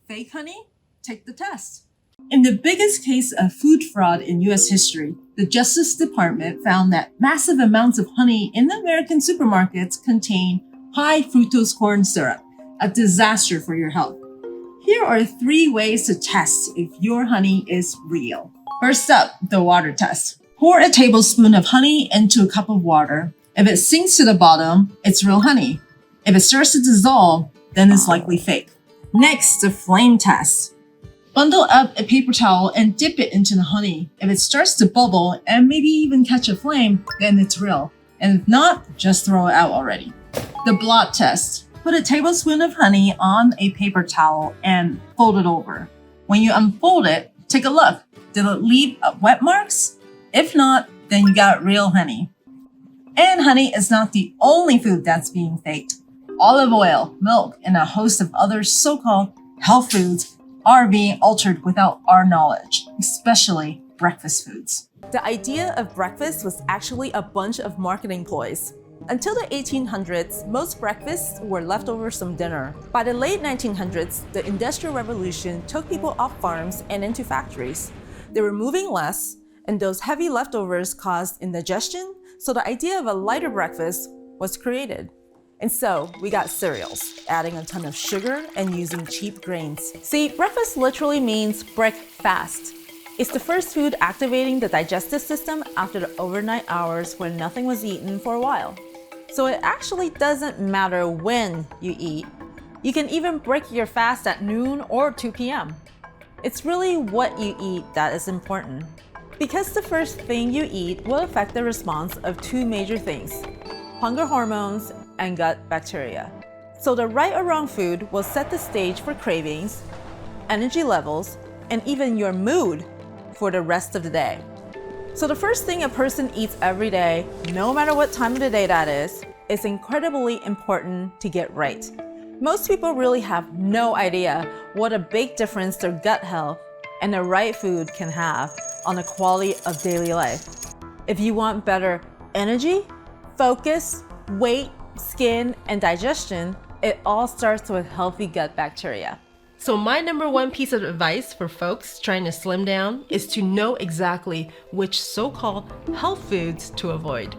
Fake honey? Take the test. In the biggest case of food fraud in US history, the Justice Department found that massive amounts of honey in the American supermarkets contain high fructose corn syrup, a disaster for your health. Here are 3 ways to test if your honey is real. First up, the water test. Pour a tablespoon of honey into a cup of water. If it sinks to the bottom, it's real honey. If it starts to dissolve, then it's likely fake. Next, the flame test. Bundle up a paper towel and dip it into the honey. If it starts to bubble and maybe even catch a flame, then it's real. And if not, just throw it out already. The blot test. Put a tablespoon of honey on a paper towel and fold it over. When you unfold it, take a look. Did it leave wet marks? If not, then you got real honey. And honey is not the only food that's being faked. Olive oil, milk, and a host of other so-called health foods are being altered without our knowledge, especially breakfast foods. The idea of breakfast was actually a bunch of marketing ploys. Until the 1800s, most breakfasts were leftovers from dinner. By the late 1900s, the Industrial Revolution took people off farms and into factories. They were moving less, and those heavy leftovers caused indigestion, so the idea of a lighter breakfast was created. And so we got cereals, adding a ton of sugar and using cheap grains. See, breakfast literally means break fast. It's the first food activating the digestive system after the overnight hours when nothing was eaten for a while. So it actually doesn't matter when you eat. You can even break your fast at noon or 2 p.m. It's really what you eat that is important. Because the first thing you eat will affect the response of 2 major things: hunger hormones and gut bacteria. So the right or wrong food will set the stage for cravings, energy levels, and even your mood for the rest of the day. So the first thing a person eats every day, no matter what time of the day that is incredibly important to get right. Most people really have no idea what a big difference their gut health and the right food can have on the quality of daily life. If you want better energy, focus, weight, skin, and digestion, it all starts with healthy gut bacteria. So my number 1 piece of advice for folks trying to slim down is to know exactly which so-called health foods to avoid.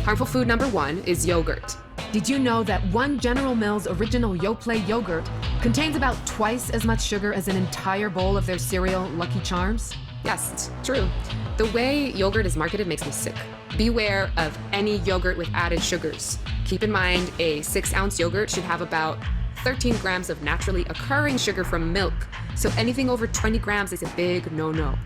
Harmful food number 1 is yogurt. Did you know that one General Mills original Yoplait yogurt contains about twice as much sugar as an entire bowl of their cereal Lucky Charms? Yes, it's true. The way yogurt is marketed makes me sick. Beware of any yogurt with added sugars. Keep in mind, a 6-ounce yogurt should have about 13 grams of naturally occurring sugar from milk, so anything over 20 grams is a big no-no.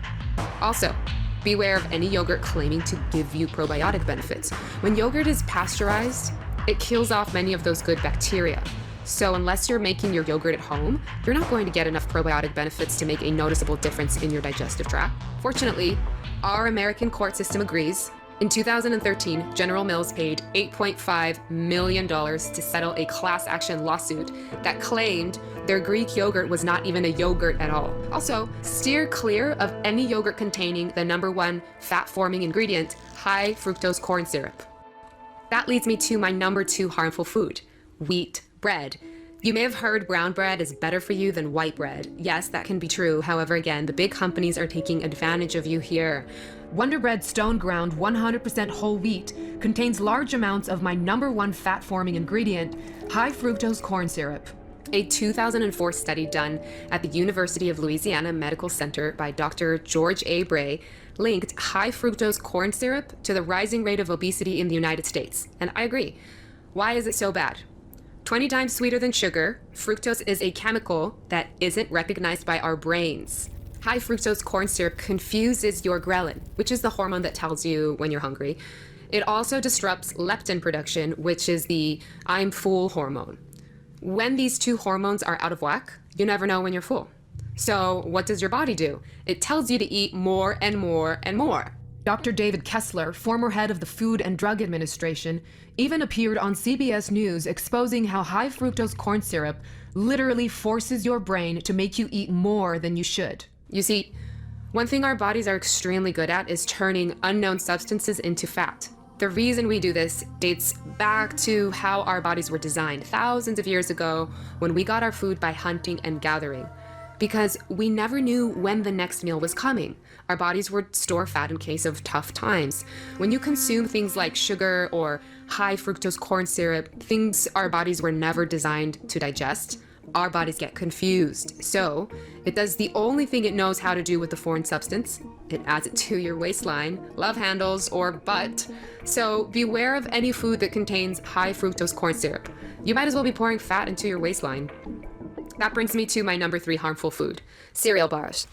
Also, beware of any yogurt claiming to give you probiotic benefits. When yogurt is pasteurized, it kills off many of those good bacteria. So unless you're making your yogurt at home, you're not going to get enough probiotic benefits to make a noticeable difference in your digestive tract. Fortunately, our American court system agrees. In 2013, General Mills paid $8.5 million to settle a class action lawsuit that claimed their Greek yogurt was not even a yogurt at all. Also, steer clear of any yogurt containing the number 1 fat-forming ingredient, high fructose corn syrup. That leads me to my number 2 harmful food, wheat bread. You may have heard brown bread is better for you than white bread. Yes, that can be true. However, again, the big companies are taking advantage of you here. Wonder Bread Stone Ground 100% whole wheat contains large amounts of my number 1 fat-forming ingredient, high fructose corn syrup. A 2004 study done at the University of Louisiana Medical Center by Dr. George A. Bray linked high fructose corn syrup to the rising rate of obesity in the United States. And I agree. Why is it so bad? 20 times sweeter than sugar, fructose is a chemical that isn't recognized by our brains. High fructose corn syrup confuses your ghrelin, which is the hormone that tells you when you're hungry. It also disrupts leptin production, which is the I'm full hormone. When these 2 hormones are out of whack, you never know when you're full. So what does your body do? It tells you to eat more and more and more. Dr. David Kessler, former head of the Food and Drug Administration, even appeared on CBS News exposing how high fructose corn syrup literally forces your brain to make you eat more than you should. You see, one thing our bodies are extremely good at is turning unknown substances into fat. The reason we do this dates back to how our bodies were designed thousands of years ago when we got our food by hunting and gathering. because we never knew when the next meal was coming. Our bodies would store fat in case of tough times. When you consume things like sugar or high fructose corn syrup, things our bodies were never designed to digest, our bodies get confused. So it does the only thing it knows how to do with the foreign substance. It adds it to your waistline, love handles, or butt. So beware of any food that contains high fructose corn syrup. You might as well be pouring fat into your waistline. That brings me to my number 3 harmful food, cereal bars.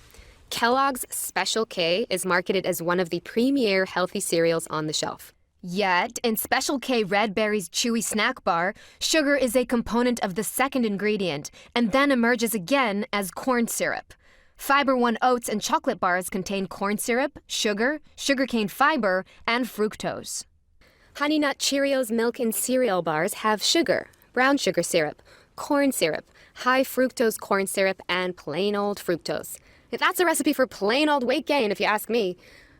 Kellogg's Special K is marketed as one of the premier healthy cereals on the shelf. Yet, in Special K Red Berry's chewy snack bar, sugar is a component of the second ingredient and then emerges again as corn syrup. Fiber One oats and chocolate bars contain corn syrup, sugar, sugarcane fiber, and fructose. Honey Nut Cheerios milk and cereal bars have sugar, brown sugar syrup, corn syrup, high fructose corn syrup, and plain old fructose. That's a recipe for plain old weight gain, if you ask me.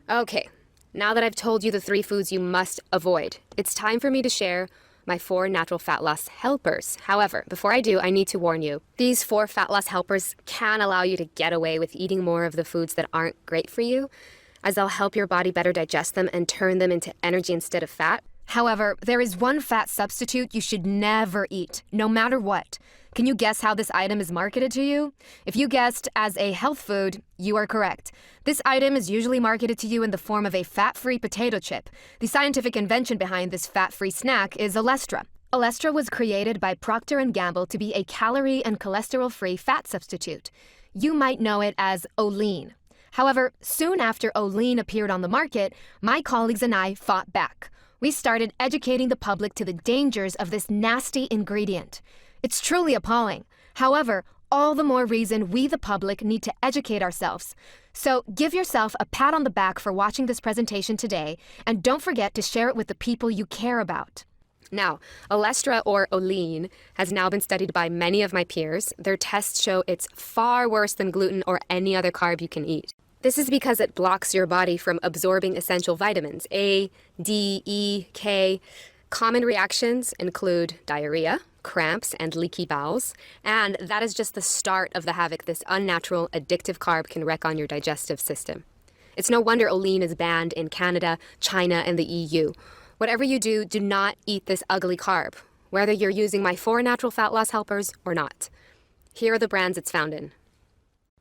Okay, now that I've told you the 3 foods you must avoid, it's time for me to share my 4 natural fat loss helpers. However, before I do, I need to warn you. These 4 fat loss helpers can allow you to get away with eating more of the foods that aren't great for you, as they'll help your body better digest them and turn them into energy instead of fat. However, there is one fat substitute you should never eat, no matter what. Can you guess how this item is marketed to you? If you guessed as a health food, you are correct. This item is usually marketed to you in the form of a fat-free potato chip. The scientific invention behind this fat-free snack is Olestra. Olestra was created by Procter & Gamble to be a calorie and cholesterol-free fat substitute. You might know it as Olean. However, soon after Olean appeared on the market, my colleagues and I fought back. We started educating the public to the dangers of this nasty ingredient. It's truly appalling. However, all the more reason we, the public, need to educate ourselves. So give yourself a pat on the back for watching this presentation today, and don't forget to share it with the people you care about. Now, Olestra or Olean has now been studied by many of my peers. Their tests show it's far worse than gluten or any other carb you can eat. This is because it blocks your body from absorbing essential vitamins A, D, E, K. Common reactions include diarrhea, cramps, and leaky bowels, and that is just the start of the havoc this unnatural, addictive carb can wreak on your digestive system. It's no wonder Olean is banned in Canada, China, and the EU. Whatever you do, do not eat this ugly carb, whether you're using my 4 natural fat loss helpers or not. Here are the brands it's found in.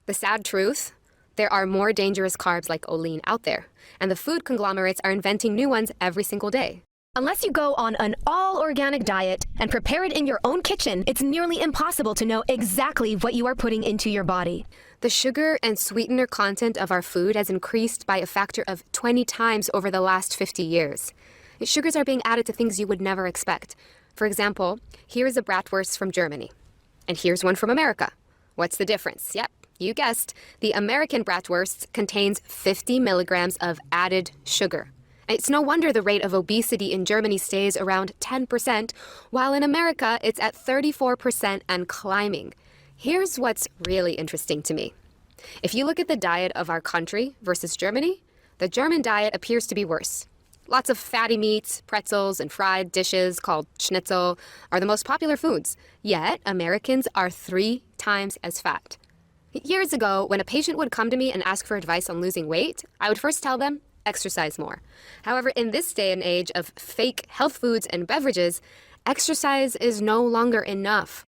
The sad truth: there are more dangerous carbs like Olean out there, and the food conglomerates are inventing new ones every single day. Unless you go on an all-organic diet and prepare it in your own kitchen, it's nearly impossible to know exactly what you are putting into your body. The sugar and sweetener content of our food has increased by a factor of 20 times over the last 50 years. Sugars are being added to things you would never expect. For example, here is a bratwurst from Germany, and here's one from America. What's the difference? Yep, you guessed. The American bratwurst contains 50 milligrams of added sugar. It's no wonder the rate of obesity in Germany stays around 10%, while in America it's at 34% and climbing. Here's what's really interesting to me. If you look at the diet of our country versus Germany, the German diet appears to be worse. Lots of fatty meats, pretzels, and fried dishes called schnitzel are the most popular foods, yet Americans are 3 times as fat. Years ago, when a patient would come to me and ask for advice on losing weight, I would first tell them, exercise more. However, in this day and age of fake health foods and beverages, exercise is no longer enough.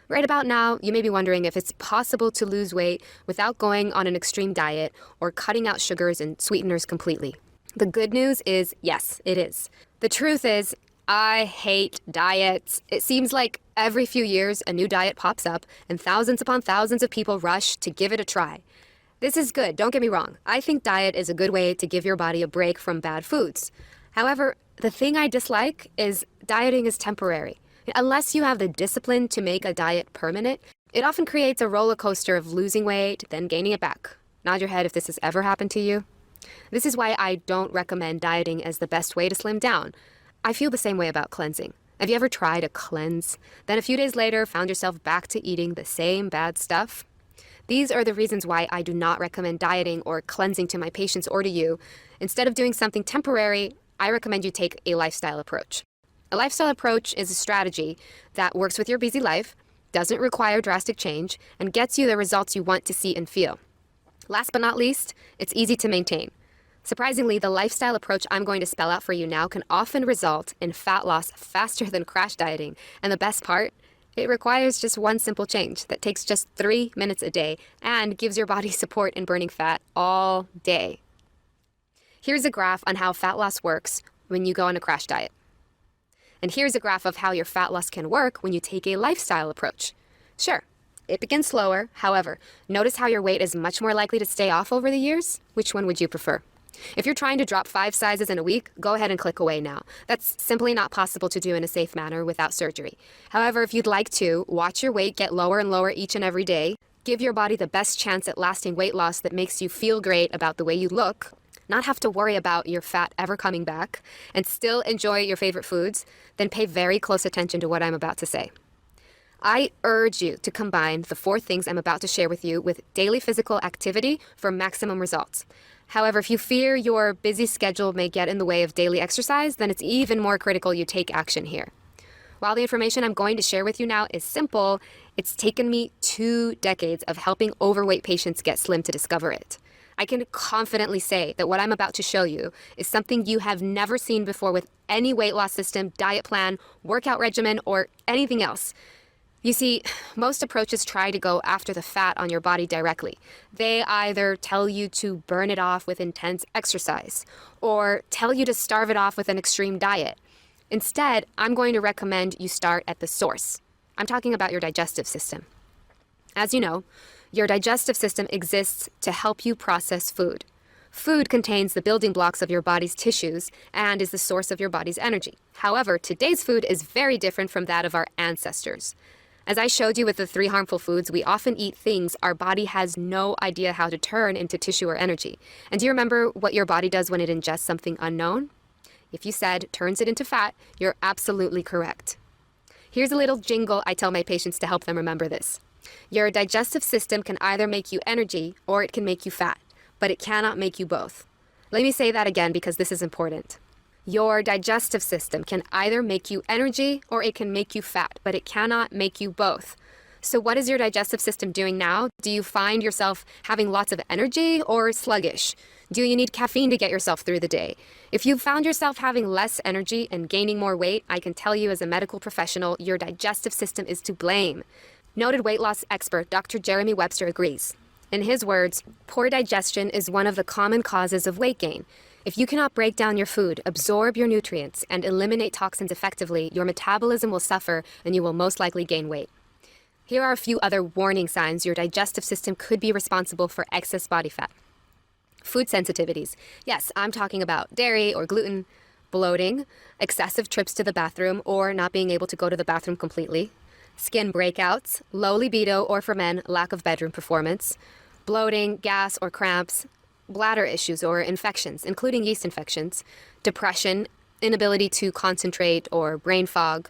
Right about now, you may be wondering if it's possible to lose weight without going on an extreme diet or cutting out sugars and sweeteners completely. The good news is, yes, it is. The truth is, I hate diets. It seems like every few years a new diet pops up and thousands upon thousands of people rush to give it a try. This is good, don't get me wrong. I think diet is a good way to give your body a break from bad foods. However, the thing I dislike is dieting is temporary. Unless you have the discipline to make a diet permanent, it often creates a roller coaster of losing weight, then gaining it back. Nod your head if this has ever happened to you. This is why I don't recommend dieting as the best way to slim down. I feel the same way about cleansing. Have you ever tried a cleanse, then a few days later found yourself back to eating the same bad stuff? These are the reasons why I do not recommend dieting or cleansing to my patients or to you. Instead of doing something temporary, I recommend you take a lifestyle approach. A lifestyle approach is a strategy that works with your busy life, doesn't require drastic change, and gets you the results you want to see and feel. Last but not least, it's easy to maintain. Surprisingly, the lifestyle approach I'm going to spell out for you now can often result in fat loss faster than crash dieting. And the best part, it requires just one simple change that takes just 3 minutes a day and gives your body support in burning fat all day. Here's a graph on how fat loss works when you go on a crash diet. And here's a graph of how your fat loss can work when you take a lifestyle approach. Sure, it begins slower. However, notice how your weight is much more likely to stay off over the years? Which one would you prefer? If you're trying to drop 5 sizes in a week, go ahead and click away now. That's simply not possible to do in a safe manner without surgery. However, if you'd like to, watch your weight get lower and lower each and every day. Give your body the best chance at lasting weight loss that makes you feel great about the way you look, not have to worry about your fat ever coming back, and still enjoy your favorite foods, then pay very close attention to what I'm about to say. I urge you to combine the 4 things I'm about to share with you with daily physical activity for maximum results. However, if you fear your busy schedule may get in the way of daily exercise, then it's even more critical you take action here. While the information I'm going to share with you now is simple, it's taken me 2 decades of helping overweight patients get slim to discover it. I can confidently say that what I'm about to show you is something you have never seen before with any weight loss system, diet plan, workout regimen, or anything else. You see, most approaches try to go after the fat on your body directly. They either tell you to burn it off with intense exercise, or tell you to starve it off with an extreme diet. Instead, I'm going to recommend you start at the source. I'm talking about your digestive system. As you know, your digestive system exists to help you process food. Food contains the building blocks of your body's tissues and is the source of your body's energy. However, today's food is very different from that of our ancestors. As I showed you with the 3 harmful foods, we often eat things our body has no idea how to turn into tissue or energy. And do you remember what your body does when it ingests something unknown? If you said turns it into fat, you're absolutely correct. Here's a little jingle I tell my patients to help them remember this. Your digestive system can either make you energy or it can make you fat, but it cannot make you both. Let me say that again because this is important. Your digestive system can either make you energy or it can make you fat, but it cannot make you both. So what is your digestive system doing now? Do you find yourself having lots of energy or sluggish? Do you need caffeine to get yourself through the day? If you found yourself having less energy and gaining more weight, I can tell you as a medical professional, your digestive system is to blame. Noted weight loss expert Dr. Jeremy Webster agrees. In his words, poor digestion is one of the common causes of weight gain. If you cannot break down your food, absorb your nutrients, and eliminate toxins effectively, your metabolism will suffer and you will most likely gain weight. Here are a few other warning signs your digestive system could be responsible for excess body fat. Food sensitivities. Yes, I'm talking about dairy or gluten, bloating, excessive trips to the bathroom or not being able to go to the bathroom completely, skin breakouts, low libido or for men, lack of bedroom performance, bloating, gas or cramps, bladder issues or infections, including yeast infections, depression, inability to concentrate or brain fog,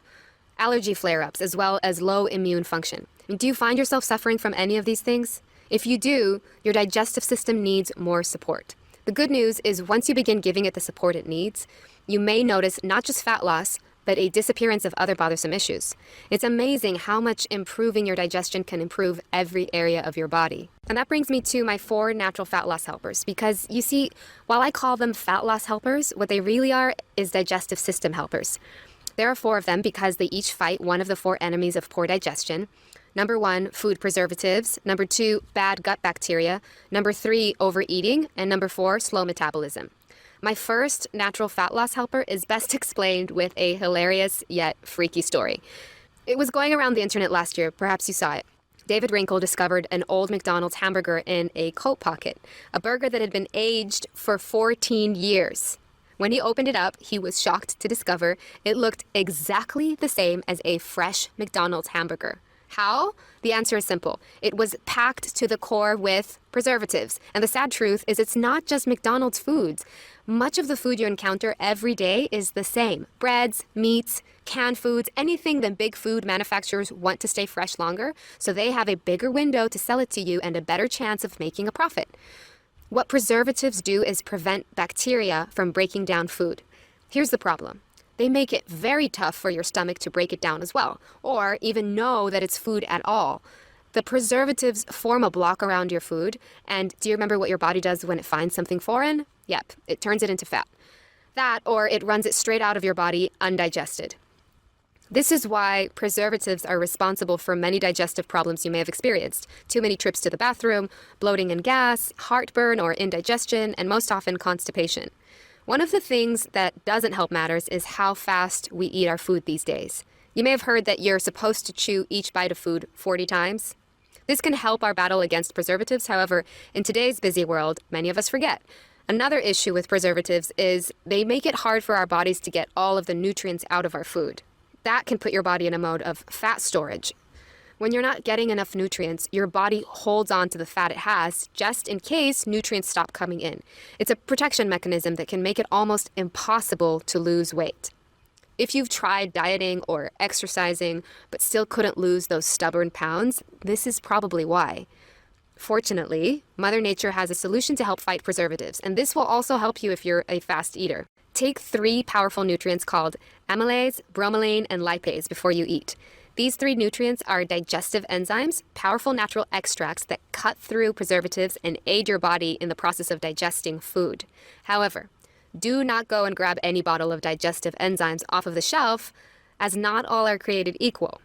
allergy flare-ups, as well as low immune function. Do you find yourself suffering from any of these things? If you do, your digestive system needs more support. The good news is once you begin giving it the support it needs, you may notice not just fat loss, but a disappearance of other bothersome issues. It's amazing how much improving your digestion can improve every area of your body. And that brings me to my 4 natural fat loss helpers, because you see, while I call them fat loss helpers, what they really are is digestive system helpers. There are 4 of them because they each fight one of the 4 enemies of poor digestion. Number 1, food preservatives. Number 2, bad gut bacteria. Number 3, overeating. And number 4, slow metabolism. My first natural fat loss helper is best explained with a hilarious yet freaky story. It was going around the internet last year, perhaps you saw it. David Wrinkle discovered an old McDonald's hamburger in a coat pocket, a burger that had been aged for 14 years. When he opened it up, he was shocked to discover it looked exactly the same as a fresh McDonald's hamburger. How? The answer is simple. It was packed to the core with preservatives. And the sad truth is it's not just McDonald's foods. Much of the food you encounter every day is the same. Breads, meats, canned foods, anything that big food manufacturers want to stay fresh longer, so they have a bigger window to sell it to you and a better chance of making a profit. What preservatives do is prevent bacteria from breaking down food. Here's the problem. they make it very tough for your stomach to break it down as well, or even know that it's food at all. The preservatives form a block around your food, and do you remember what your body does when it finds something foreign? Yep, it turns it into fat. That, or it runs it straight out of your body undigested. This is why preservatives are responsible for many digestive problems you may have experienced. Too many trips to the bathroom, bloating and gas, heartburn or indigestion, and most often constipation. One of the things that doesn't help matters is how fast we eat our food these days. You may have heard that you're supposed to chew each bite of food 40 times. This can help our battle against preservatives. However, in today's busy world, many of us forget. Another issue with preservatives is they make it hard for our bodies to get all of the nutrients out of our food. That can put your body in a mode of fat storage. When you're not getting enough nutrients, your body holds on to the fat it has just in case nutrients stop coming in. It's a protection mechanism that can make it almost impossible to lose weight. If you've tried dieting or exercising but still couldn't lose those stubborn pounds, this is probably why. Fortunately, Mother Nature has a solution to help fight preservatives, and this will also help you if you're a fast eater. Take 3 powerful nutrients called amylase, bromelain, and lipase before you eat. These 3 nutrients are digestive enzymes, powerful natural extracts that cut through preservatives and aid your body in the process of digesting food. However, do not go and grab any bottle of digestive enzymes off of the shelf, as not all are created equal.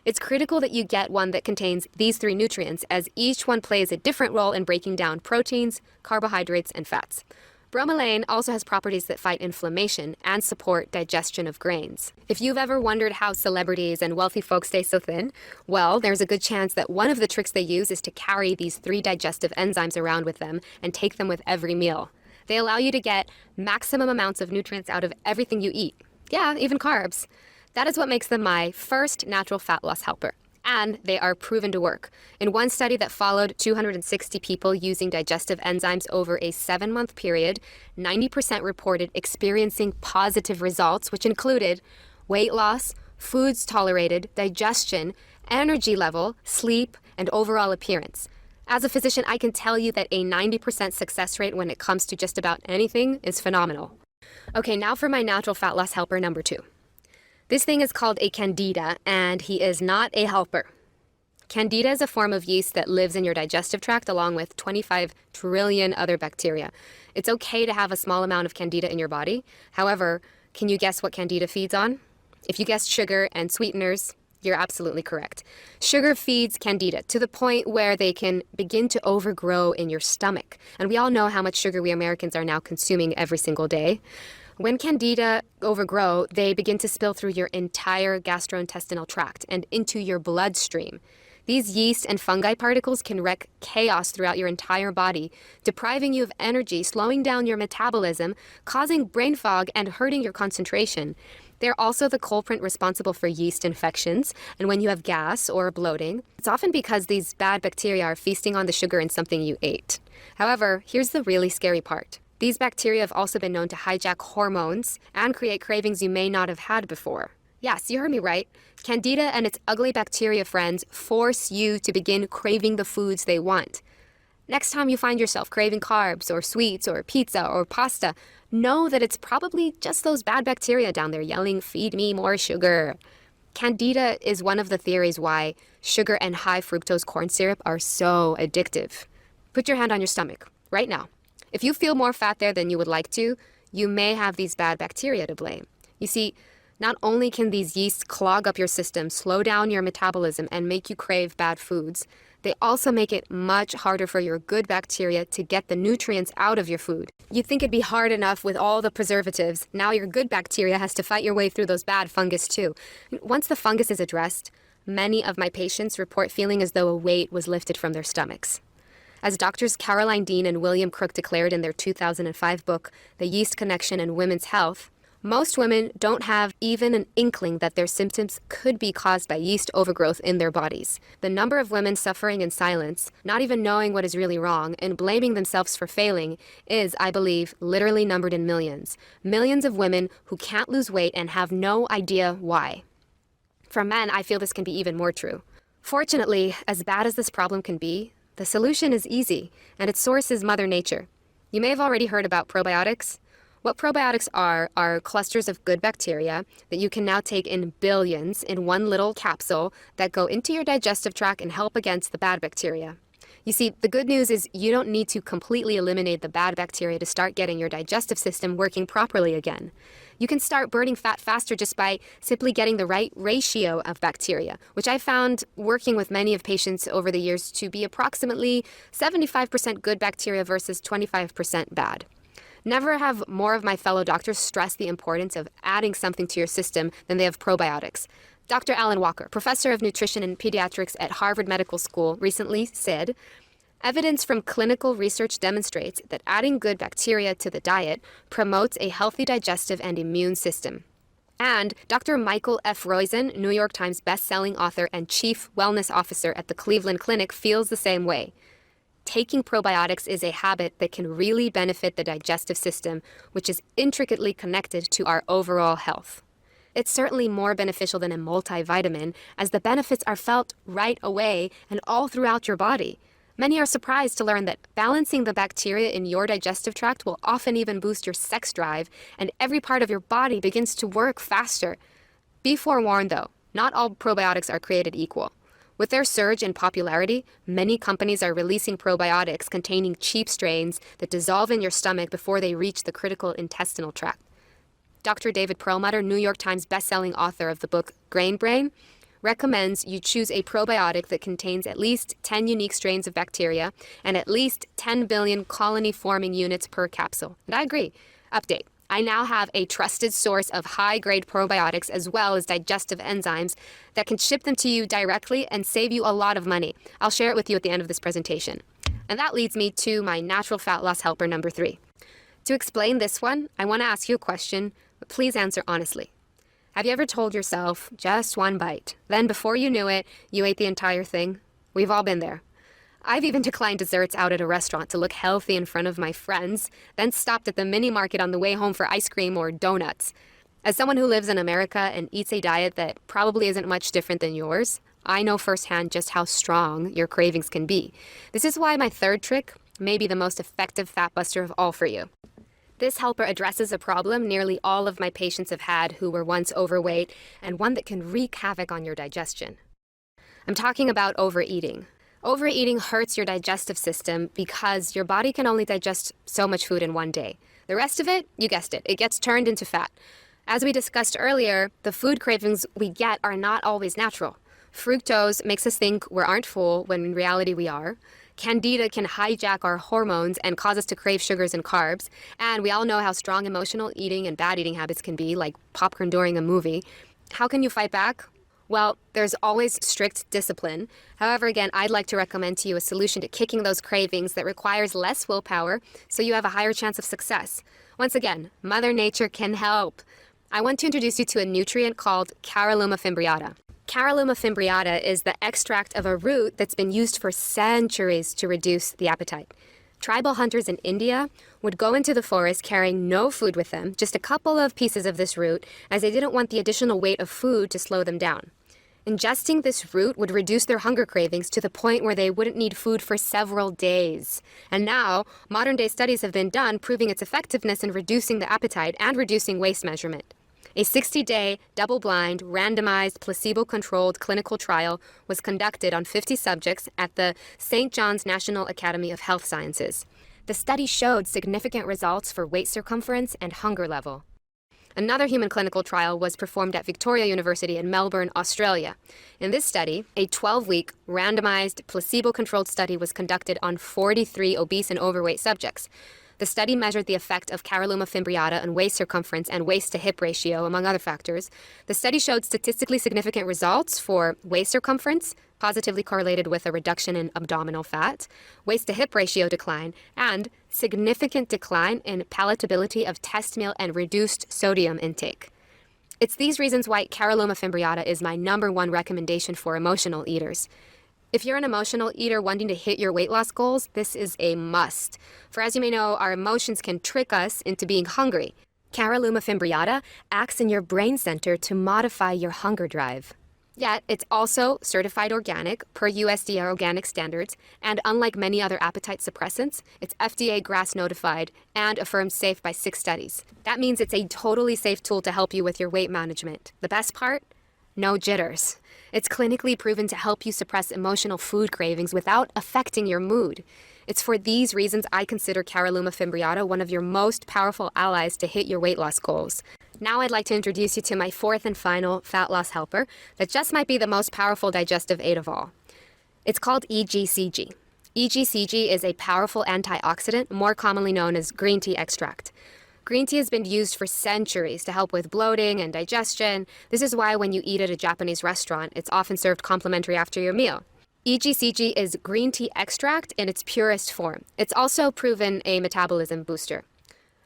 It's critical that you get one that contains these 3 nutrients, as each one plays a different role in breaking down proteins, carbohydrates, and fats. Bromelain also has properties that fight inflammation and support digestion of grains. If you've ever wondered how celebrities and wealthy folks stay so thin, well, there's a good chance that one of the tricks they use is to carry these 3 digestive enzymes around with them and take them with every meal. They allow you to get maximum amounts of nutrients out of everything you eat. Yeah, even carbs. That is what makes them my first natural fat loss helper. And they are proven to work. In one study that followed 260 people using digestive enzymes over a 7-month period, 90% reported experiencing positive results, which included weight loss, foods tolerated, digestion, energy level, sleep, and overall appearance. As a physician, I can tell you that a 90% success rate when it comes to just about anything is phenomenal. Okay, now for my natural fat loss helper number 2. This thing is called a candida, and he is not a helper. Candida is a form of yeast that lives in your digestive tract along with 25 trillion other bacteria. It's okay to have a small amount of candida in your body. However, can you guess what candida feeds on? If you guessed sugar and sweeteners, you're absolutely correct. Sugar feeds candida to the point where they can begin to overgrow in your stomach. And we all know how much sugar we Americans are now consuming every single day. When candida overgrow, they begin to spill through your entire gastrointestinal tract and into your bloodstream. These yeast and fungi particles can wreak chaos throughout your entire body, depriving you of energy, slowing down your metabolism, causing brain fog, and hurting your concentration. They're also the culprit responsible for yeast infections, and when you have gas or bloating, it's often because these bad bacteria are feasting on the sugar in something you ate. However, here's the really scary part. These bacteria have also been known to hijack hormones and create cravings you may not have had before. Yes, you heard me right. Candida and its ugly bacteria friends force you to begin craving the foods they want. Next time you find yourself craving carbs or sweets or pizza or pasta, know that it's probably just those bad bacteria down there yelling, "Feed me more sugar." Candida is one of the theories why sugar and high fructose corn syrup are so addictive. Put your hand on your stomach right now. If you feel more fat there than you would like to, you may have these bad bacteria to blame. You see, not only can these yeasts clog up your system, slow down your metabolism, and make you crave bad foods, they also make it much harder for your good bacteria to get the nutrients out of your food. You'd think it'd be hard enough with all the preservatives. Now your good bacteria has to fight your way through those bad fungus too. Once the fungus is addressed, many of my patients report feeling as though a weight was lifted from their stomachs. As doctors Caroline Dean and William Crook declared in their 2005 book, The Yeast Connection in Women's Health, most women don't have even an inkling that their symptoms could be caused by yeast overgrowth in their bodies. The number of women suffering in silence, not even knowing what is really wrong, and blaming themselves for failing is, I believe, literally numbered in millions. Millions of women who can't lose weight and have no idea why. For men, I feel this can be even more true. Fortunately, as bad as this problem can be, the solution is easy, and its source is Mother Nature. You may have already heard about probiotics. What probiotics are clusters of good bacteria that you can now take in billions in one little capsule that go into your digestive tract and help against the bad bacteria. You see, the good news is you don't need to completely eliminate the bad bacteria to start getting your digestive system working properly again. You can start burning fat faster just by simply getting the right ratio of bacteria, which I found working with many of patients over the years to be approximately 75% good bacteria versus 25% bad. Never have more of my fellow doctors stress the importance of adding something to your system than they have probiotics. Dr. Alan Walker, professor of nutrition and pediatrics at Harvard Medical School, recently said, "Evidence from clinical research demonstrates that adding good bacteria to the diet promotes a healthy digestive and immune system." And Dr. Michael F. Roizen, New York Times bestselling author and chief wellness officer at the Cleveland Clinic, feels the same way. Taking probiotics is a habit that can really benefit the digestive system, which is intricately connected to our overall health. It's certainly more beneficial than a multivitamin, as the benefits are felt right away and all throughout your body. Many are surprised to learn that balancing the bacteria in your digestive tract will often even boost your sex drive, and every part of your body begins to work faster. Be forewarned though, not all probiotics are created equal. With their surge in popularity, many companies are releasing probiotics containing cheap strains that dissolve in your stomach before they reach the critical intestinal tract. Dr. David Perlmutter, New York Times bestselling author of the book Grain Brain, recommends you choose a probiotic that contains at least 10 unique strains of bacteria and at least 10 billion colony-forming units per capsule. And I agree. Update. I now have a trusted source of high-grade probiotics as well as digestive enzymes that can ship them to you directly and save you a lot of money. I'll share it with you at the end of this presentation. And that leads me to my natural fat loss helper number 3. To explain this one, I want to ask you a question, but please answer honestly. Have you ever told yourself, just one bite, then before you knew it, you ate the entire thing? We've all been there. I've even declined desserts out at a restaurant to look healthy in front of my friends, then stopped at the mini market on the way home for ice cream or donuts. As someone who lives in America and eats a diet that probably isn't much different than yours, I know firsthand just how strong your cravings can be. This is why my third trick may be the most effective fat buster of all for you. This helper addresses a problem nearly all of my patients have had who were once overweight, and one that can wreak havoc on your digestion. I'm talking about overeating. Overeating hurts your digestive system because your body can only digest so much food in one day. The rest of it, you guessed it, it gets turned into fat. As we discussed earlier, the food cravings we get are not always natural. Fructose makes us think we aren't full when in reality we are. Candida can hijack our hormones and cause us to crave sugars and carbs. And we all know how strong emotional eating and bad eating habits can be, like popcorn during a movie. How can you fight back? Well, there's always strict discipline. However, again, I'd like to recommend to you a solution to kicking those cravings that requires less willpower so you have a higher chance of success. Once again, Mother Nature can help. I want to introduce you to a nutrient called Caralluma fimbriata. Caralluma fimbriata is the extract of a root that's been used for centuries to reduce the appetite. Tribal hunters in India would go into the forest carrying no food with them, just a couple of pieces of this root, as they didn't want the additional weight of food to slow them down. Ingesting this root would reduce their hunger cravings to the point where they wouldn't need food for several days. And now, modern-day studies have been done proving its effectiveness in reducing the appetite and reducing waist measurement. A 60-day, double-blind, randomized, placebo-controlled clinical trial was conducted on 50 subjects at the St. John's National Academy of Health Sciences. The study showed significant results for waist circumference and hunger level. Another human clinical trial was performed at Victoria University in Melbourne, Australia. In this study, a 12-week, randomized, placebo-controlled study was conducted on 43 obese and overweight subjects. The study measured the effect of Caralluma fimbriata on waist circumference and waist-to-hip ratio, among other factors. The study showed statistically significant results for waist circumference, positively correlated with a reduction in abdominal fat, waist-to-hip ratio decline, and significant decline in palatability of test meal and reduced sodium intake. It's these reasons why Caralluma fimbriata is my #1 recommendation for emotional eaters. If you're an emotional eater wanting to hit your weight loss goals, this is a must. For as you may know, our emotions can trick us into being hungry. Caralluma fimbriata acts in your brain center to modify your hunger drive. Yet, it's also certified organic per USDA organic standards, and unlike many other appetite suppressants, it's FDA GRAS notified and affirmed safe by 6 studies. That means it's a totally safe tool to help you with your weight management. The best part? No jitters. It's clinically proven to help you suppress emotional food cravings without affecting your mood. It's for these reasons I consider Caralluma fimbriata one of your most powerful allies to hit your weight loss goals. Now I'd like to introduce you to my fourth and final fat loss helper that just might be the most powerful digestive aid of all. It's called EGCG. EGCG is a powerful antioxidant, more commonly known as green tea extract. Green tea has been used for centuries to help with bloating and digestion. This is why when you eat at a Japanese restaurant, it's often served complimentary after your meal. EGCG is green tea extract in its purest form. It's also proven a metabolism booster.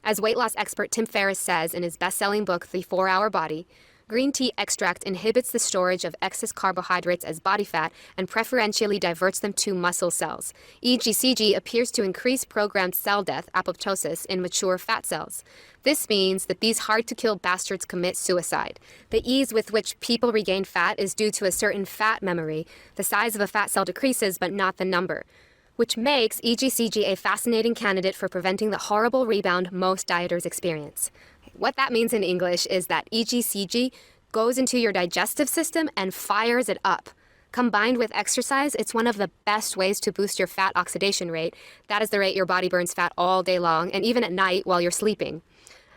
As weight loss expert Tim Ferriss says in his best-selling book, The 4-Hour Body, green tea extract inhibits the storage of excess carbohydrates as body fat and preferentially diverts them to muscle cells. EGCG appears to increase programmed cell death, apoptosis, in mature fat cells. This means that these hard-to-kill bastards commit suicide. The ease with which people regain fat is due to a certain fat memory. The size of a fat cell decreases, but not the number, which makes EGCG a fascinating candidate for preventing the horrible rebound most dieters experience. What that means in English is that EGCG goes into your digestive system and fires it up. Combined with exercise, it's one of the best ways to boost your fat oxidation rate. That is the rate your body burns fat all day long and even at night while you're sleeping.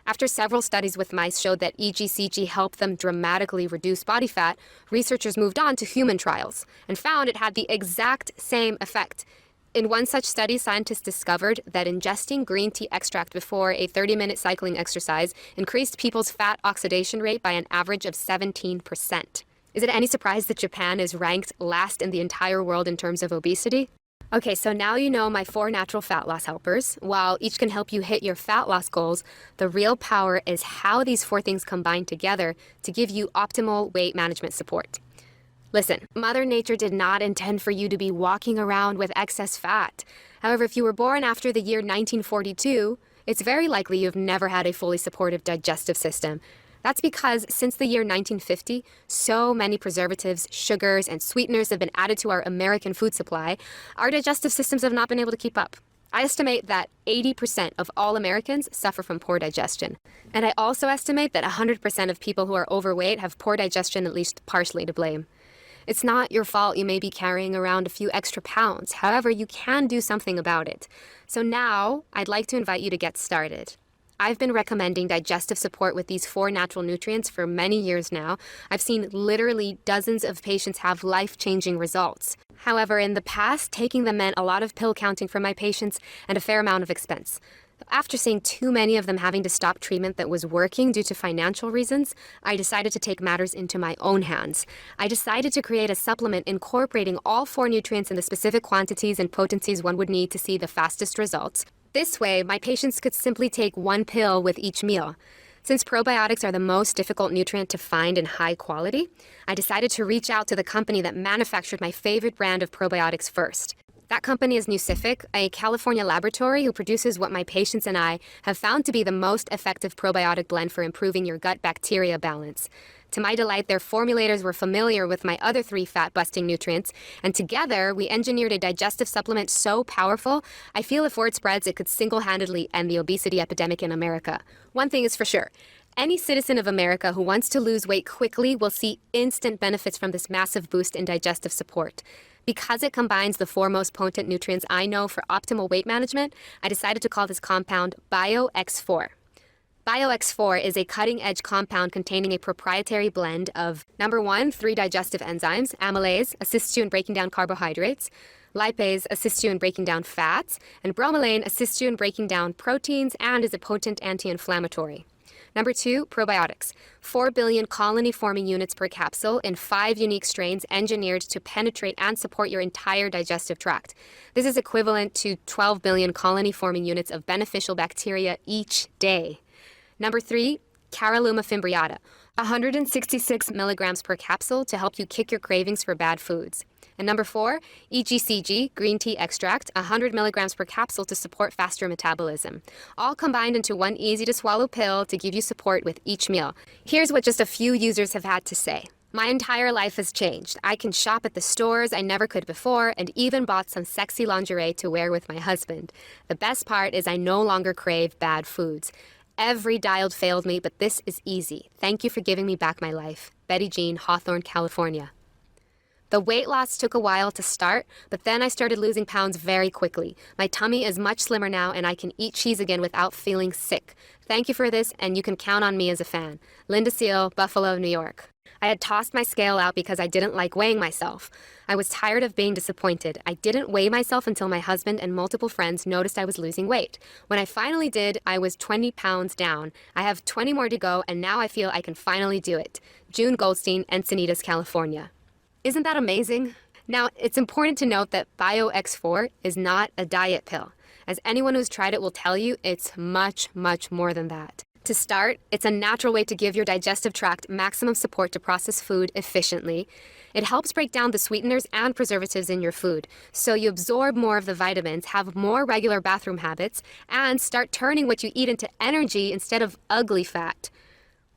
After several studies with mice showed that EGCG helped them dramatically reduce body fat, researchers moved on to human trials and found it had the exact same effect. In one such study, scientists discovered that ingesting green tea extract before a 30-minute cycling exercise increased people's fat oxidation rate by an average of 17%. Is it any surprise that Japan is ranked last in the entire world in terms of obesity? Okay, so now you know my 4 natural fat loss helpers. While each can help you hit your fat loss goals, the real power is how these 4 things combine together to give you optimal weight management support. Listen, Mother Nature did not intend for you to be walking around with excess fat. However, if you were born after the year 1942, it's very likely you've never had a fully supportive digestive system. That's because since the year 1950, so many preservatives, sugars, and sweeteners have been added to our American food supply, our digestive systems have not been able to keep up. I estimate that 80% of all Americans suffer from poor digestion. And I also estimate that 100% of people who are overweight have poor digestion at least partially to blame. It's not your fault you may be carrying around a few extra pounds. However, you can do something about it. So now, I'd like to invite you to get started. I've been recommending digestive support with these 4 natural nutrients for many years now. I've seen literally dozens of patients have life-changing results. However, in the past, taking them meant a lot of pill counting for my patients and a fair amount of expense. After seeing too many of them having to stop treatment that was working due to financial reasons, I decided to take matters into my own hands. I decided to create a supplement incorporating all 4 nutrients in the specific quantities and potencies one would need to see the fastest results. This way, my patients could simply take 1 pill with each meal. Since probiotics are the most difficult nutrient to find in high quality, I decided to reach out to the company that manufactured my favorite brand of probiotics first. That company is Nucific, a California laboratory who produces what my patients and I have found to be the most effective probiotic blend for improving your gut bacteria balance. To my delight, their formulators were familiar with my other 3 fat-busting nutrients, and together we engineered a digestive supplement so powerful, I feel if word spreads, it could single-handedly end the obesity epidemic in America. One thing is for sure. Any citizen of America who wants to lose weight quickly will see instant benefits from this massive boost in digestive support. Because it combines the 4 most potent nutrients I know for optimal weight management, I decided to call this compound BioX4. BioX4 is a cutting-edge compound containing a proprietary blend of, number 1, 3 digestive enzymes. Amylase assists you in breaking down carbohydrates, lipase assists you in breaking down fats, and bromelain assists you in breaking down proteins and is a potent anti-inflammatory. Number 2, probiotics. 4 billion colony-forming units per capsule in 5 unique strains engineered to penetrate and support your entire digestive tract. This is equivalent to 12 billion colony-forming units of beneficial bacteria each day. Number 3, Caralluma fimbriata. 166 milligrams per capsule to help you kick your cravings for bad foods. And number 4, EGCG, green tea extract, 100 milligrams per capsule to support faster metabolism. All combined into 1 easy-to-swallow pill to give you support with each meal. Here's what just a few users have had to say. My entire life has changed. I can shop at the stores I never could before and even bought some sexy lingerie to wear with my husband. The best part is I no longer crave bad foods. Every diet failed me, but this is easy. Thank you for giving me back my life. Betty Jean, Hawthorne, California. The weight loss took a while to start, but then I started losing pounds very quickly. My tummy is much slimmer now, and I can eat cheese again without feeling sick. Thank you for this, and you can count on me as a fan. Linda Seal, Buffalo, New York. I had tossed my scale out because I didn't like weighing myself. I was tired of being disappointed. I didn't weigh myself until my husband and multiple friends noticed I was losing weight. When I finally did, I was 20 pounds down. I have 20 more to go, and now I feel I can finally do it. June Goldstein, Encinitas, California. Isn't that amazing? Now, it's important to note that BioX4 is not a diet pill. As anyone who's tried it will tell you, it's much, much more than that. To start, it's a natural way to give your digestive tract maximum support to process food efficiently. It helps break down the sweeteners and preservatives in your food, so you absorb more of the vitamins, have more regular bathroom habits, and start turning what you eat into energy instead of ugly fat.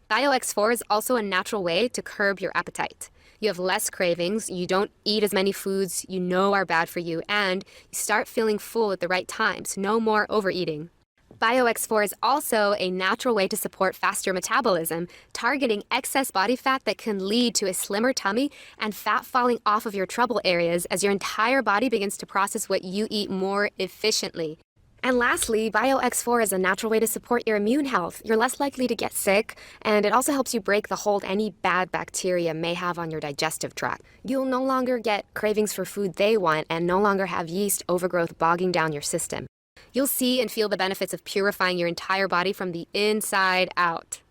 BioX4 is also a natural way to curb your appetite. You have less cravings, you don't eat as many foods you know are bad for you, and you start feeling full at the right times. No more overeating. BioX4 is also a natural way to support faster metabolism, targeting excess body fat that can lead to a slimmer tummy and fat falling off of your trouble areas as your entire body begins to process what you eat more efficiently. And lastly, BioX4 is a natural way to support your immune health. You're less likely to get sick, and it also helps you break the hold any bad bacteria may have on your digestive tract. You'll no longer get cravings for food they want and no longer have yeast overgrowth bogging down your system. You'll see and feel the benefits of purifying your entire body from the inside out.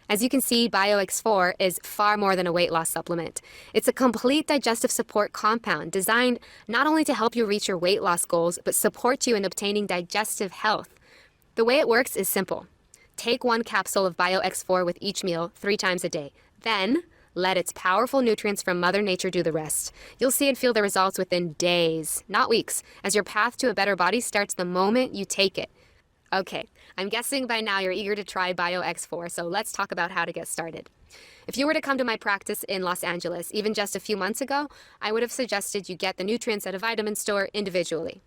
As you can see, BioX4 is far more than a weight loss supplement. It's a complete digestive support compound designed not only to help you reach your weight loss goals, but support you in obtaining digestive health. The way it works is simple. Take 1 capsule of BioX4 with each meal 3 times a day. Then, let its powerful nutrients from Mother Nature do the rest. You'll see and feel the results within days, not weeks, as your path to a better body starts the moment you take it. Okay, I'm guessing by now you're eager to try BioX4, so let's talk about how to get started. If you were to come to my practice in Los Angeles, even just a few months ago, I would have suggested you get the nutrients at a vitamin store individually.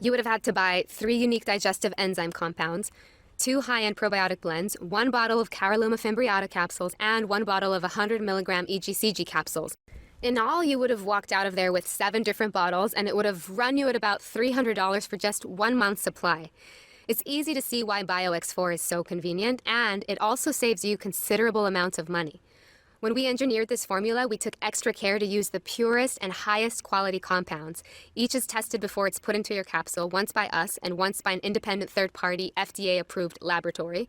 You would have had to buy 3 unique digestive enzyme compounds, 2 high-end probiotic blends, 1 bottle of Caralluma fimbriata capsules, and 1 bottle of 100 milligram EGCG capsules. In all, you would have walked out of there with 7 different bottles, and it would have run you at about $300 for just 1 month's supply. It's easy to see why BioX4 is so convenient, and it also saves you considerable amounts of money. When we engineered this formula, we took extra care to use the purest and highest quality compounds. Each is tested before it's put into your capsule, once by us and once by an independent third-party FDA-approved laboratory.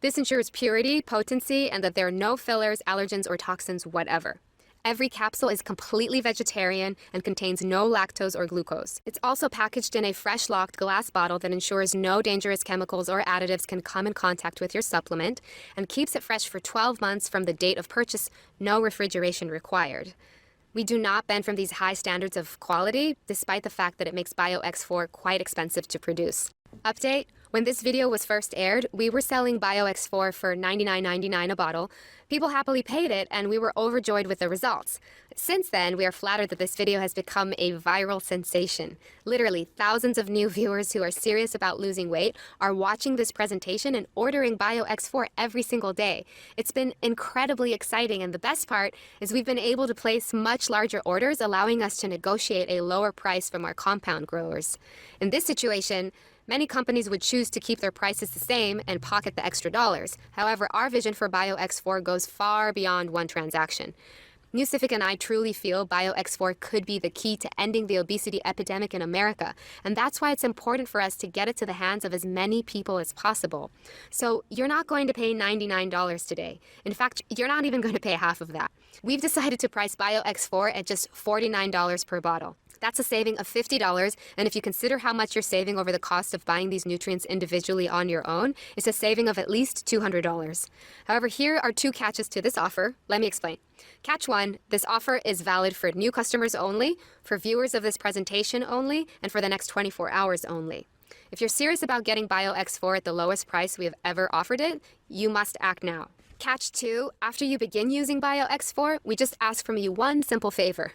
This ensures purity, potency, and that there are no fillers, allergens, or toxins whatever. Every capsule is completely vegetarian and contains no lactose or glucose. It's also packaged in a fresh locked glass bottle that ensures no dangerous chemicals or additives can come in contact with your supplement and keeps it fresh for 12 months from the date of purchase, no refrigeration required. We do not bend from these high standards of quality, despite the fact that it makes BioX4 quite expensive to produce. Update: when this video was first aired, we were selling BioX4 for $99.99 a bottle. People happily paid it, and we were overjoyed with the results. Since then, we are flattered that this video has become a viral sensation. Literally, thousands of new viewers who are serious about losing weight are watching this presentation and ordering BioX4 every single day. It's been incredibly exciting, and the best part is we've been able to place much larger orders, allowing us to negotiate a lower price from our compound growers. In this situation, many companies would choose to keep their prices the same and pocket the extra dollars. However, our vision for BioX4 goes far beyond one transaction. Nusifik and I truly feel BioX4 could be the key to ending the obesity epidemic in America, and that's why it's important for us to get it to the hands of as many people as possible. So you're not going to pay $99 today. In fact, you're not even going to pay half of that. We've decided to price BioX4 at just $49 per bottle. That's a saving of $50, and if you consider how much you're saving over the cost of buying these nutrients individually on your own, it's a saving of at least $200. However, here are 2 catches to this offer. Let me explain. Catch 1, this offer is valid for new customers only, for viewers of this presentation only, and for the next 24 hours only. If you're serious about getting BioX4 at the lowest price we have ever offered it, you must act now. Catch 2, after you begin using BioX4, we just ask from you one simple favor.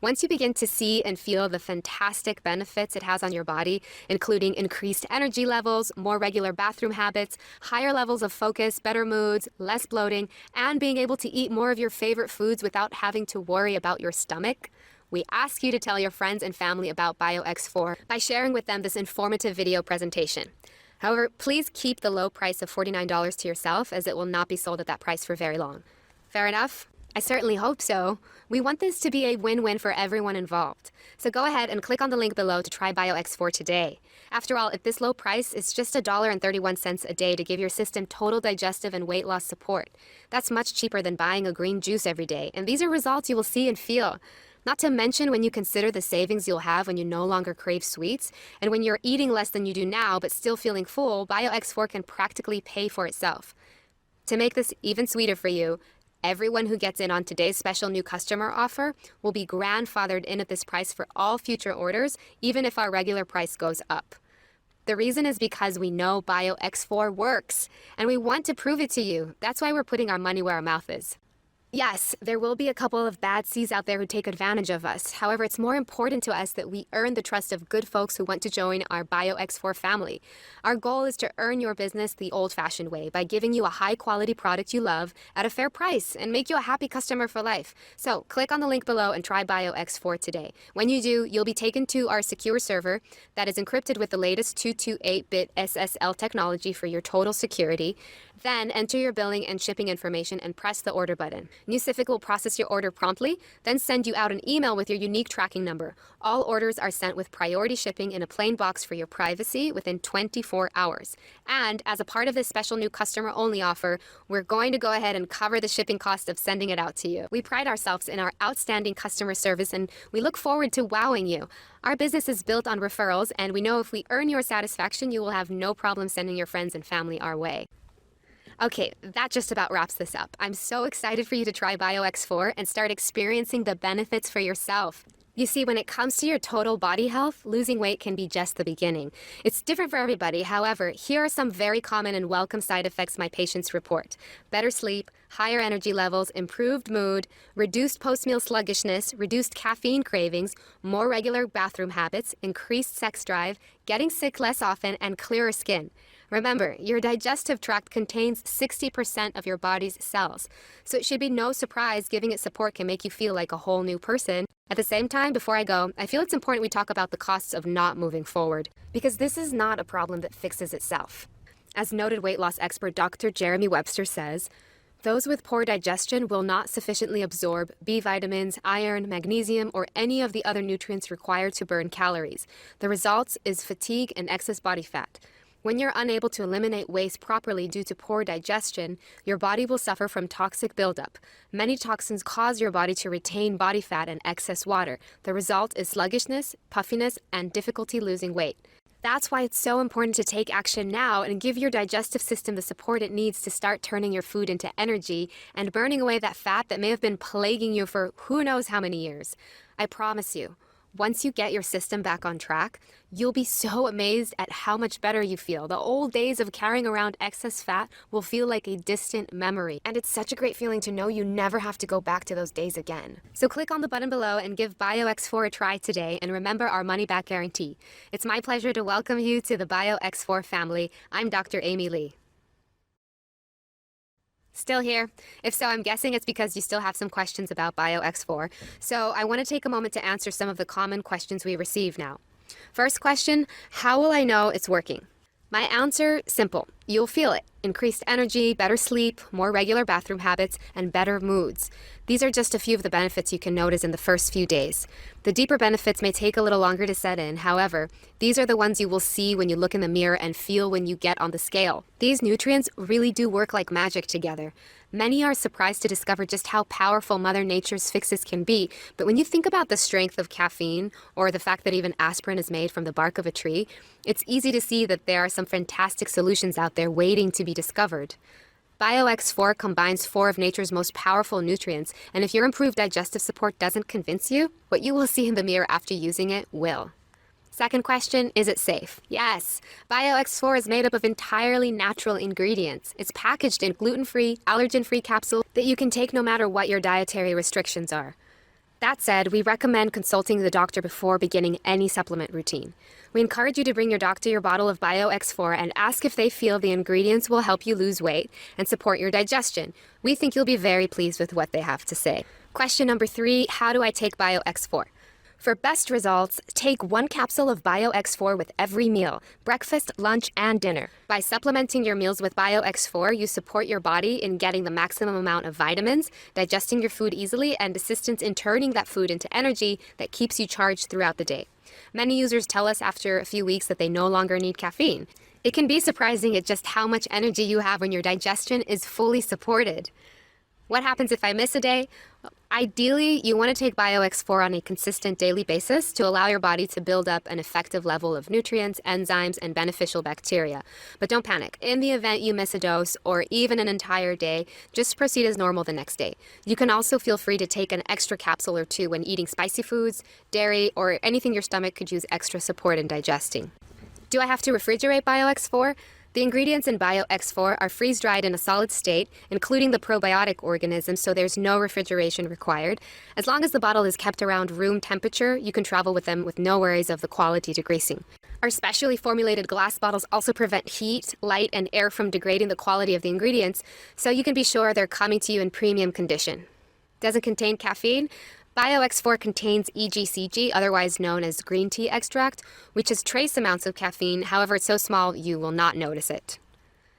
Once you begin to see and feel the fantastic benefits it has on your body, including increased energy levels, more regular bathroom habits, higher levels of focus, better moods, less bloating, and being able to eat more of your favorite foods without having to worry about your stomach, we ask you to tell your friends and family about BioX4 by sharing with them this informative video presentation. However, please keep the low price of $49 to yourself, as it will not be sold at that price for very long. Fair enough? I certainly hope so. We want this to be a win-win for everyone involved. So go ahead and click on the link below to try BioX4 today. After all, at this low price, it's just $1.31 a day to give your system total digestive and weight loss support. That's much cheaper than buying a green juice every day, and these are results you will see and feel. Not to mention when you consider the savings you'll have when you no longer crave sweets, and when you're eating less than you do now but still feeling full, BioX4 can practically pay for itself. To make this even sweeter for you, everyone who gets in on today's special new customer offer will be grandfathered in at this price for all future orders, even if our regular price goes up. The reason is because we know BioX4 works, and we want to prove it to you. That's why we're putting our money where our mouth is. Yes, there will be a couple of bad seeds out there who take advantage of us. However, it's more important to us that we earn the trust of good folks who want to join our BioX4 family. Our goal is to earn your business the old-fashioned way by giving you a high-quality product you love at a fair price and make you a happy customer for life. So click on the link below and try BioX4 today. When you do, you'll be taken to our secure server that is encrypted with the latest 228-bit SSL technology for your total security. Then enter your billing and shipping information and press the order button. Nucific will process your order promptly, then send you out an email with your unique tracking number. All orders are sent with priority shipping in a plain box for your privacy within 24 hours. And as a part of this special new customer-only offer, we're going to go ahead and cover the shipping cost of sending it out to you. We pride ourselves in our outstanding customer service, and we look forward to wowing you. Our business is built on referrals, and we know if we earn your satisfaction, you will have no problem sending your friends and family our way. Okay, that just about wraps this up. I'm so excited for you to try BioX4 and start experiencing the benefits for yourself. You see, when it comes to your total body health, losing weight can be just the beginning. It's different for everybody. However, here are some very common and welcome side effects my patients report. Better sleep, higher energy levels, improved mood, reduced post-meal sluggishness, reduced caffeine cravings, more regular bathroom habits, increased sex drive, getting sick less often, and clearer skin. Remember, your digestive tract contains 60% of your body's cells, so it should be no surprise giving it support can make you feel like a whole new person. At the same time, before I go, I feel it's important we talk about the costs of not moving forward, because this is not a problem that fixes itself. As noted weight loss expert Dr. Jeremy Webster says, those with poor digestion will not sufficiently absorb B vitamins, iron, magnesium, or any of the other nutrients required to burn calories. The result is fatigue and excess body fat. When you're unable to eliminate waste properly due to poor digestion, your body will suffer from toxic buildup. Many toxins cause your body to retain body fat and excess water. The result is sluggishness, puffiness, and difficulty losing weight. That's why it's so important to take action now and give your digestive system the support it needs to start turning your food into energy and burning away that fat that may have been plaguing you for who knows how many years. I promise you, once you get your system back on track, you'll be so amazed at how much better you feel. The old days of carrying around excess fat will feel like a distant memory. And it's such a great feeling to know you never have to go back to those days again. So click on the button below and give BioX4 a try today, and remember our money-back guarantee. It's my pleasure to welcome you to the BioX4 family. I'm Dr. Amy Lee. Still here? If so, I'm guessing it's because you still have some questions about BioX4. So I want to take a moment to answer some of the common questions we receive now. First question, how will I know it's working? My answer, simple. You'll feel it. Increased energy, better sleep, more regular bathroom habits, and better moods. These are just a few of the benefits you can notice in the first few days. The deeper benefits may take a little longer to set in. However, these are the ones you will see when you look in the mirror and feel when you get on the scale. These nutrients really do work like magic together. Many are surprised to discover just how powerful Mother Nature's fixes can be, but when you think about the strength of caffeine, or the fact that even aspirin is made from the bark of a tree, it's easy to see that there are some fantastic solutions out there waiting to be discovered. BioX4 combines 4 of nature's most powerful nutrients, and if your improved digestive support doesn't convince you, what you will see in the mirror after using it will. Second question, is it safe? Yes. BioX4 is made up of entirely natural ingredients. It's packaged in gluten-free, allergen-free capsules that you can take no matter what your dietary restrictions are. That said, we recommend consulting the doctor before beginning any supplement routine. We encourage you to bring your doctor your bottle of BioX4 and ask if they feel the ingredients will help you lose weight and support your digestion. We think you'll be very pleased with what they have to say. Question number 3, how do I take BioX4? For best results, take 1 capsule of BioX4 with every meal, breakfast, lunch, and dinner. By supplementing your meals with BioX4, you support your body in getting the maximum amount of vitamins, digesting your food easily, and assistance in turning that food into energy that keeps you charged throughout the day. Many users tell us after a few weeks that they no longer need caffeine. It can be surprising at just how much energy you have when your digestion is fully supported. What happens if I miss a day? Ideally, you want to take BioX4 on a consistent daily basis to allow your body to build up an effective level of nutrients, enzymes, and beneficial bacteria. But don't panic. In the event you miss a dose or even an entire day, just proceed as normal the next day. You can also feel free to take an extra capsule or 2 when eating spicy foods, dairy, or anything your stomach could use extra support in digesting. Do I have to refrigerate BioX4? The ingredients in BioX4 are freeze-dried in a solid state, including the probiotic organisms, so there's no refrigeration required. As long as the bottle is kept around room temperature, you can travel with them with no worries of the quality degreasing. Our specially formulated glass bottles also prevent heat, light, and air from degrading the quality of the ingredients, so you can be sure they're coming to you in premium condition. Doesn't contain caffeine? BioX4 contains EGCG, otherwise known as green tea extract, which has trace amounts of caffeine. However, it's so small you will not notice it.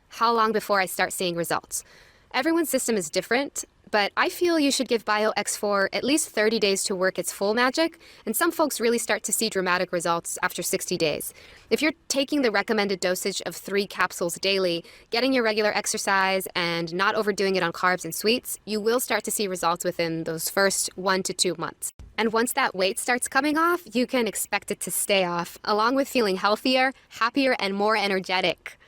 How long before I start seeing results? Everyone's system is different, but I feel you should give BioX4 at least 30 days to work its full magic, and some folks really start to see dramatic results after 60 days. If you're taking the recommended dosage of 3 capsules daily, getting your regular exercise, and not overdoing it on carbs and sweets, you will start to see results within those first 1 to 2 months. And once that weight starts coming off, you can expect it to stay off, along with feeling healthier, happier, and more energetic.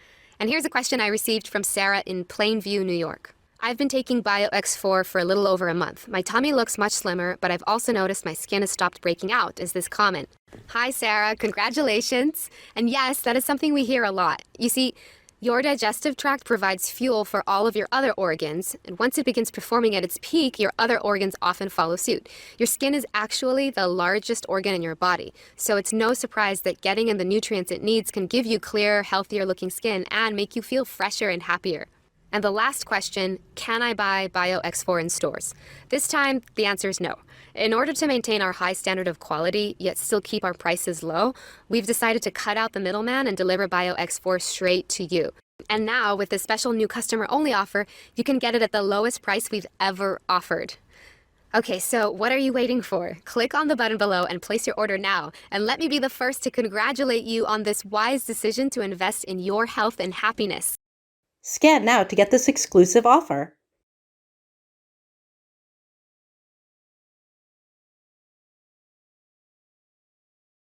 And here's a question I received from Sarah in Plainview, New York. I've been taking BioX4 for a little over a month. My tummy looks much slimmer, but I've also noticed my skin has stopped breaking out. Is this common? Hi, Sarah. Congratulations. And yes, that is something we hear a lot. You see, your digestive tract provides fuel for all of your other organs, and once it begins performing at its peak, your other organs often follow suit. Your skin is actually the largest organ in your body, so it's no surprise that getting in the nutrients it needs can give you clearer, healthier looking skin and make you feel fresher and happier. And the last question, can I buy BioX4 in stores? This time, the answer is no. In order to maintain our high standard of quality, yet still keep our prices low, we've decided to cut out the middleman and deliver BioX4 straight to you. And now, with this special new customer-only offer, you can get it at the lowest price we've ever offered. Okay, so what are you waiting for? Click on the button below and place your order now. And let me be the first to congratulate you on this wise decision to invest in your health and happiness. Scan now to get this exclusive offer.